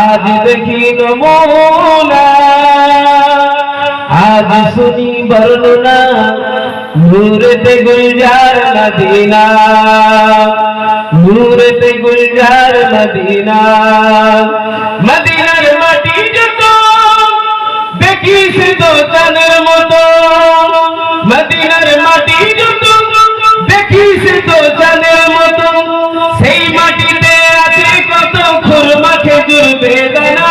আজ দেখি নমুনা, আজ শুনি বর্ণনা, নূরেতে গুলজার মদিনা, নূরেতে গুলজার মদিনা। মদিনার মাটি যত দেখি সে তো চাঁদের মতো, মদিনার মাটি যত দেখি সে তো চাঁদের মতো। সেই মাটিতে আছে কত খুরমা খেজুর বেদানা,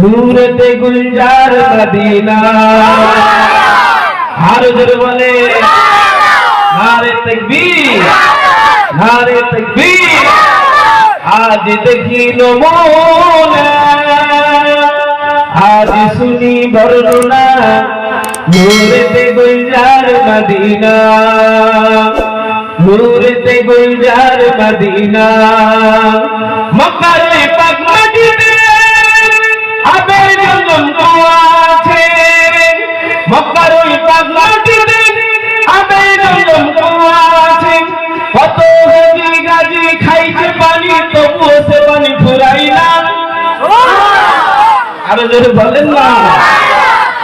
নূরেতে গুলজার মদিনা। আরো জোরে বলে নারে তাকবীর, নারে তাকবীর। আজ দেখি নমুনা, আজ শুনি বর্ণনা, নূরেতে গুলজার মদিনা, নূরেতে গুলজার মদিনা। মক্কার পাক মাটিতে আবের জন্ম আছে, মক্কার পাক মাটিতে আবের জন্ম আছে। কত হাজি গাজি খাইছে পানি, তবুও সে পানি ফুরাই না। আরো জোরে বলেন না।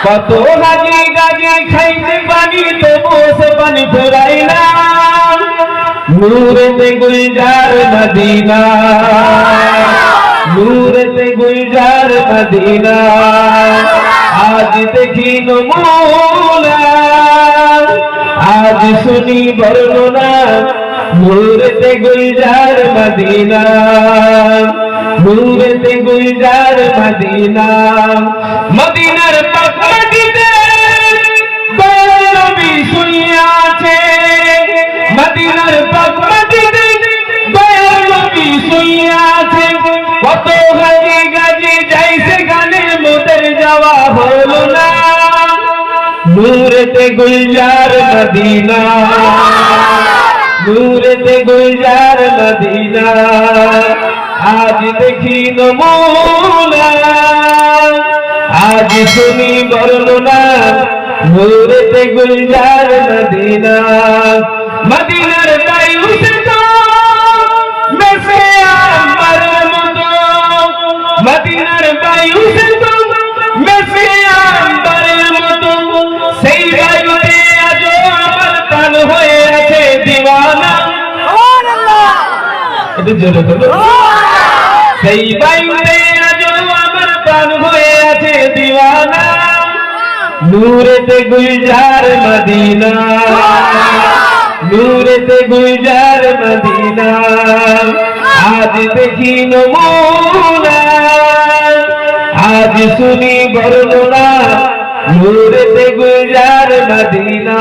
কত হাজি গাজি খাইছে পানি, তবুও সে পানি ফুরাই না। নূরেতে গুলজার মদিনা, নূরেতে গুলজার মদিনা। আজ দেখি নমুনা, আজ শুনি বর্ণনা, নূরেতে গুলজার মদিনা, নূরেতে গুলজার মদিনা। মদিনার পাক মাটিতে দয়াল নবী শুইয়া আছে, মদিনার পাক মাটিতে দয়াল নবী শুইয়া আছে। কত হাজি গাজি যাইছে গানে, মোদের যাওয়া হলো না। নূরেতে গুলজার মদিনা, নূরেতে গুলজার মদিনা। আজ দেখি নমুনা, আজ শুনি বর্ণনা, নূরেতে গুলজার মদিনা। মদিনার বায়ু সে তো মেসে আম্বারের মতো, মদিনার বায়ু সে তো মেসে আম্বারের মতো। সেই বায়ুতে আজ আমার প্রাণ হয়ে আছে দিওয়ানা। এটা জোরে বলো। সেই বায়ুতে আজ আমার প্রাণ হয়ে আছে দিওয়ানা, নূরেতে গুলজার মদিনা, নূরেতে গুলজার মদিনা। আজ দেখি নমুনা, আজ শুনি বর্ণনা, নূরেতে গুলজার মদিনা।